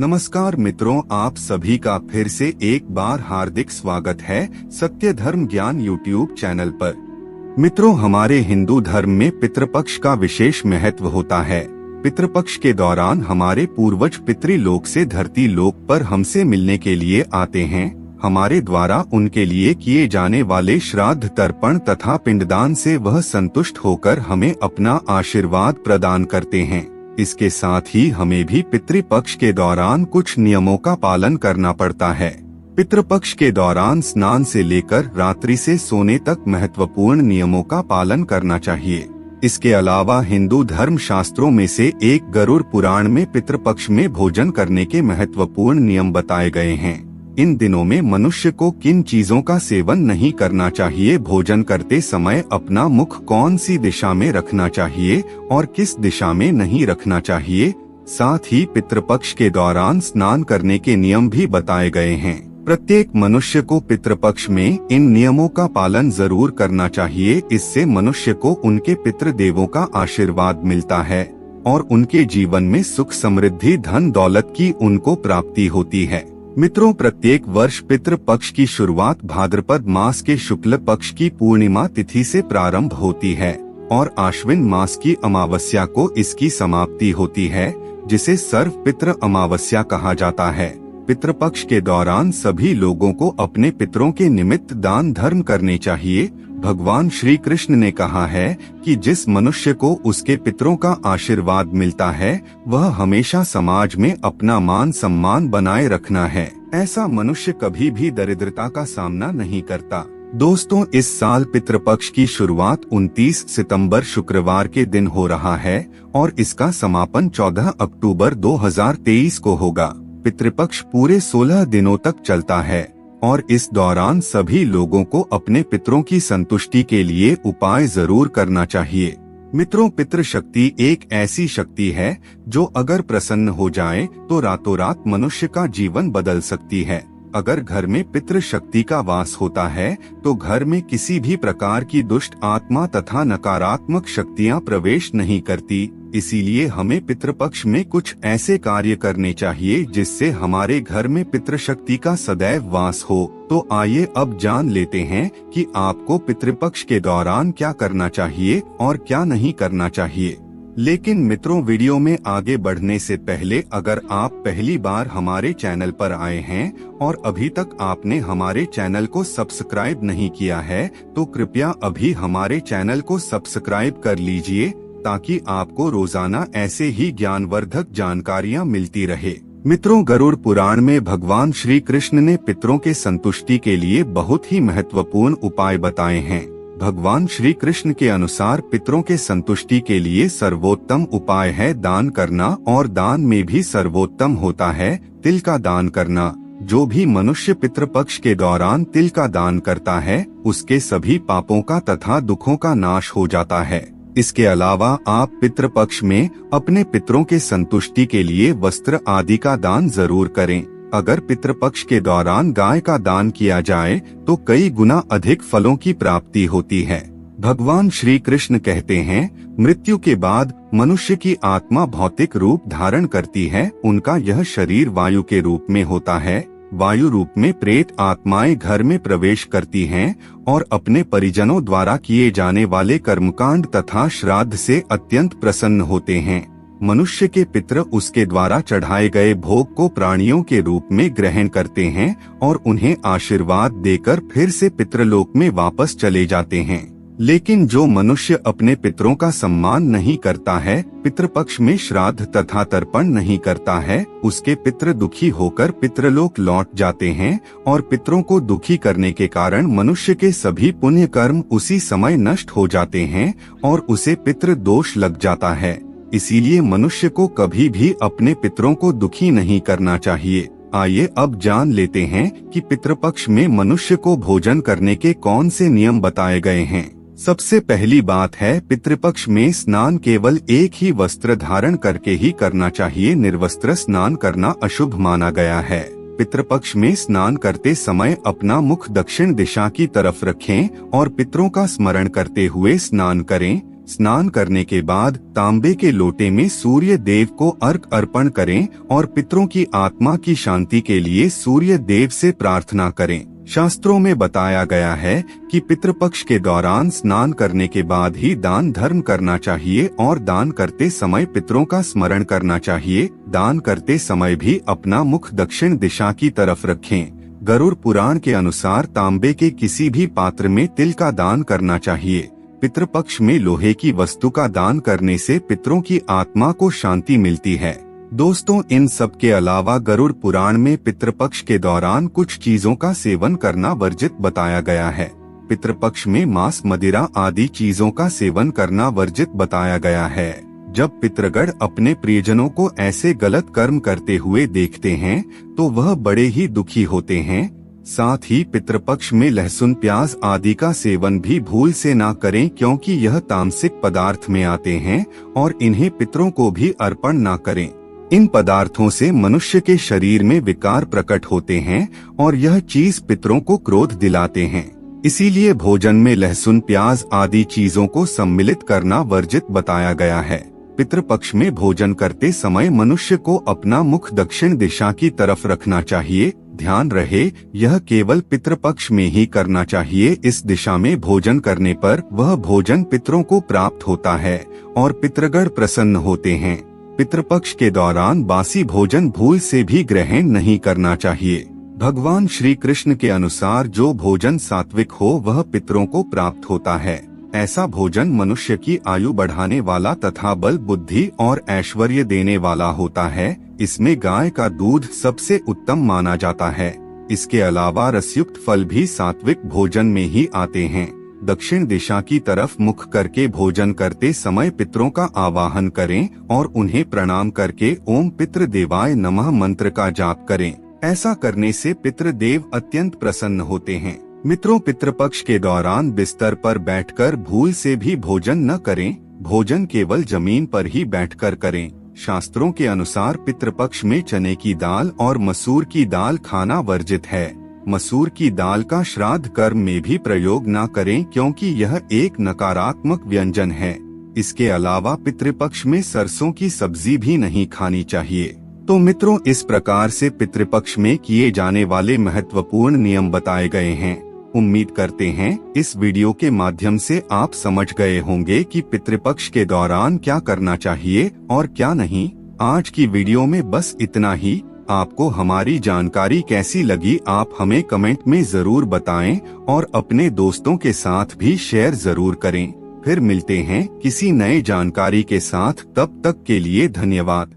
नमस्कार मित्रों, आप सभी का फिर से एक बार हार्दिक स्वागत है सत्य धर्म ज्ञान यूट्यूब चैनल पर। मित्रों, हमारे हिंदू धर्म में पितृपक्ष का विशेष महत्व होता है। पितृपक्ष के दौरान हमारे पूर्वज पितृलोक से धरती लोक पर हमसे मिलने के लिए आते हैं। हमारे द्वारा उनके लिए किए जाने वाले श्राद्ध, तर्पण तथा पिंडदान से वह संतुष्ट होकर हमें अपना आशीर्वाद प्रदान करते हैं। इसके साथ ही हमें भी पितृपक्ष के दौरान कुछ नियमों का पालन करना पड़ता है। पितृपक्ष के दौरान स्नान से लेकर रात्रि से सोने तक महत्वपूर्ण नियमों का पालन करना चाहिए। इसके अलावा हिंदू धर्म शास्त्रों में से एक गरुड़ पुराण में पितृपक्ष में भोजन करने के महत्वपूर्ण नियम बताए गए हैं। इन दिनों में मनुष्य को किन चीजों का सेवन नहीं करना चाहिए, भोजन करते समय अपना मुख कौन सी दिशा में रखना चाहिए और किस दिशा में नहीं रखना चाहिए। साथ ही पितृपक्ष के दौरान स्नान करने के नियम भी बताए गए हैं। प्रत्येक मनुष्य को पितृपक्ष में इन नियमों का पालन जरूर करना चाहिए। इससे मनुष्य को उनके पितृदेवों का आशीर्वाद मिलता है और उनके जीवन में सुख, समृद्धि, धन दौलत की उनको प्राप्ति होती है। मित्रों, प्रत्येक वर्ष पितृपक्ष की शुरुआत भाद्रपद मास के शुक्ल पक्ष की पूर्णिमा तिथि से प्रारंभ होती है और आश्विन मास की अमावस्या को इसकी समाप्ति होती है, जिसे सर्व पितृ अमावस्या कहा जाता है। पितृपक्ष के दौरान सभी लोगों को अपने पितरों के निमित्त दान धर्म करने चाहिए। भगवान श्री कृष्ण ने कहा है कि जिस मनुष्य को उसके पितरों का आशीर्वाद मिलता है, वह हमेशा समाज में अपना मान सम्मान बनाए रखना है। ऐसा मनुष्य कभी भी दरिद्रता का सामना नहीं करता। दोस्तों, इस साल पितृपक्ष की शुरुआत 29 सितंबर शुक्रवार के दिन हो रहा है और इसका समापन 14 अक्टूबर 2023 को होगा। पितृपक्ष पूरे 16 दिनों तक चलता है और इस दौरान सभी लोगों को अपने पितरों की संतुष्टि के लिए उपाय जरूर करना चाहिए। मित्रों, पितृशक्ति एक ऐसी शक्ति है जो अगर प्रसन्न हो जाए तो रातों रात मनुष्य का जीवन बदल सकती है। अगर घर में पितृशक्ति का वास होता है तो घर में किसी भी प्रकार की दुष्ट आत्मा तथा नकारात्मक शक्तियां प्रवेश नहीं करती। इसीलिए हमें पितृपक्ष में कुछ ऐसे कार्य करने चाहिए जिससे हमारे घर में पितृशक्ति का सदैव वास हो। तो आइए अब जान लेते हैं कि आपको पितृपक्ष के दौरान क्या करना चाहिए और क्या नहीं करना चाहिए। लेकिन मित्रों, वीडियो में आगे बढ़ने से पहले अगर आप पहली बार हमारे चैनल पर आए हैं और अभी तक आपने हमारे चैनल को सब्सक्राइब नहीं किया है तो कृपया अभी हमारे चैनल को सब्सक्राइब कर लीजिए ताकि आपको रोजाना ऐसे ही ज्ञानवर्धक जानकारियाँ मिलती रहे। मित्रों, गरुड़ पुराण में भगवान श्री कृष्ण ने पितरों के संतुष्टि के लिए बहुत ही महत्वपूर्ण उपाय बताए हैं। भगवान श्री कृष्ण के अनुसार पितरों के संतुष्टि के लिए सर्वोत्तम उपाय है दान करना और दान में भी सर्वोत्तम होता है तिल का दान करना। जो भी मनुष्य पितृपक्ष के दौरान तिल का दान करता है उसके सभी पापों का तथा दुखों का नाश हो जाता है। इसके अलावा आप पितृपक्ष में अपने पितरों के संतुष्टि के लिए वस्त्र आदि का दान जरूर करें। अगर पितृपक्ष के दौरान गाय का दान किया जाए तो कई गुना अधिक फलों की प्राप्ति होती है। भगवान श्री कृष्ण कहते हैं, मृत्यु के बाद मनुष्य की आत्मा भौतिक रूप धारण करती है। उनका यह शरीर वायु के रूप में होता है। वायु रूप में प्रेत आत्माएं घर में प्रवेश करती हैं और अपने परिजनों द्वारा किए जाने वाले कर्मकांड तथा श्राद्ध से अत्यंत प्रसन्न होते हैं। मनुष्य के पितृ उसके द्वारा चढ़ाए गए भोग को प्राणियों के रूप में ग्रहण करते हैं और उन्हें आशीर्वाद देकर फिर से पितृलोक में वापस चले जाते हैं। लेकिन जो मनुष्य अपने पितरों का सम्मान नहीं करता है, पितृपक्ष में श्राद्ध तथा तर्पण नहीं करता है, उसके पितृ दुखी होकर पितृलोक लौट जाते हैं और पितरों को दुखी करने के कारण मनुष्य के सभी पुण्य कर्म उसी समय नष्ट हो जाते हैं और उसे पितृ दोष लग जाता है। इसीलिए मनुष्य को कभी भी अपने पितरों को दुखी नहीं करना चाहिए। आइए अब जान लेते हैं कि पितृपक्ष में मनुष्य को भोजन करने के कौन से नियम बताए गए हैं। सबसे पहली बात है, पितृपक्ष में स्नान केवल एक ही वस्त्र धारण करके ही करना चाहिए। निर्वस्त्र स्नान करना अशुभ माना गया है। पितृपक्ष में स्नान करते समय अपना मुख दक्षिण दिशा की तरफ रखें और पितरों का स्मरण करते हुए स्नान करें। स्नान करने के बाद तांबे के लोटे में सूर्य देव को अर्घ अर्पण करें और पितरों की आत्मा की शांति के लिए सूर्य देव से प्रार्थना करें। शास्त्रों में बताया गया है कि पितृपक्ष के दौरान स्नान करने के बाद ही दान धर्म करना चाहिए और दान करते समय पितरों का स्मरण करना चाहिए। दान करते समय भी अपना मुख दक्षिण दिशा की तरफ रखें। गरुड़ पुराण के अनुसार तांबे के किसी भी पात्र में तिल का दान करना चाहिए। पितृपक्ष में लोहे की वस्तु का दान करने से पितरों की आत्मा को शांति मिलती है। दोस्तों, इन सब के अलावा गरुड़ पुराण में पितृपक्ष के दौरान कुछ चीजों का सेवन करना वर्जित बताया गया है। पितृपक्ष में मांस, मदिरा आदि चीजों का सेवन करना वर्जित बताया गया है। जब पितृगण अपने प्रियजनों को ऐसे गलत कर्म करते हुए देखते हैं तो वह बड़े ही दुखी होते हैं। साथ ही पितृपक्ष में लहसुन, प्याज आदि का सेवन भी भूल से ना करें, क्योंकि यह तामसिक पदार्थ में आते हैं और इन्हें पितरों को भी अर्पण ना करें। इन पदार्थों से मनुष्य के शरीर में विकार प्रकट होते हैं और यह चीज पितरों को क्रोध दिलाते हैं। इसीलिए भोजन में लहसुन, प्याज आदि चीजों को सम्मिलित करना वर्जित बताया गया है। पितृपक्ष में भोजन करते समय मनुष्य को अपना मुख दक्षिण दिशा की तरफ रखना चाहिए। ध्यान रहे, यह केवल पितृपक्ष में ही करना चाहिए। इस दिशा में भोजन करने पर वह भोजन पितरों को प्राप्त होता है और पितृगण प्रसन्न होते हैं। पितृपक्ष के दौरान बासी भोजन भूल से भी ग्रहण नहीं करना चाहिए। भगवान श्री कृष्ण के अनुसार जो भोजन सात्विक हो वह पितरों को प्राप्त होता है। ऐसा भोजन मनुष्य की आयु बढ़ाने वाला तथा बल, बुद्धि और ऐश्वर्य देने वाला होता है। इसमें गाय का दूध सबसे उत्तम माना जाता है। इसके अलावा रसयुक्त फल भी सात्विक भोजन में ही आते हैं। दक्षिण दिशा की तरफ मुख करके भोजन करते समय पितरों का आवाहन करें और उन्हें प्रणाम करके ओम पितृ देवाय नमः मंत्र का जाप करें। ऐसा करने से पितृदेव अत्यंत प्रसन्न होते हैं। मित्रों, पितृपक्ष के दौरान बिस्तर पर बैठकर भूल से भी भोजन न करें। भोजन केवल जमीन पर ही बैठकर करें। शास्त्रों के अनुसार पितृपक्ष में चने की दाल और मसूर की दाल खाना वर्जित है। मसूर की दाल का श्राद्ध कर्म में भी प्रयोग न करें, क्योंकि यह एक नकारात्मक व्यंजन है। इसके अलावा पितृपक्ष में सरसों की सब्जी भी नहीं खानी चाहिए। तो मित्रों, इस प्रकार से पितृपक्ष में किए जाने वाले महत्वपूर्ण नियम बताए गए हैं। उम्मीद करते हैं इस वीडियो के माध्यम से आप समझ गए होंगे कि पितृपक्ष के दौरान क्या करना चाहिए और क्या नहीं। आज की वीडियो में बस इतना ही। आपको हमारी जानकारी कैसी लगी आप हमें कमेंट में जरूर बताएं और अपने दोस्तों के साथ भी शेयर जरूर करें। फिर मिलते हैं किसी नए जानकारी के साथ, तब तक के लिए धन्यवाद।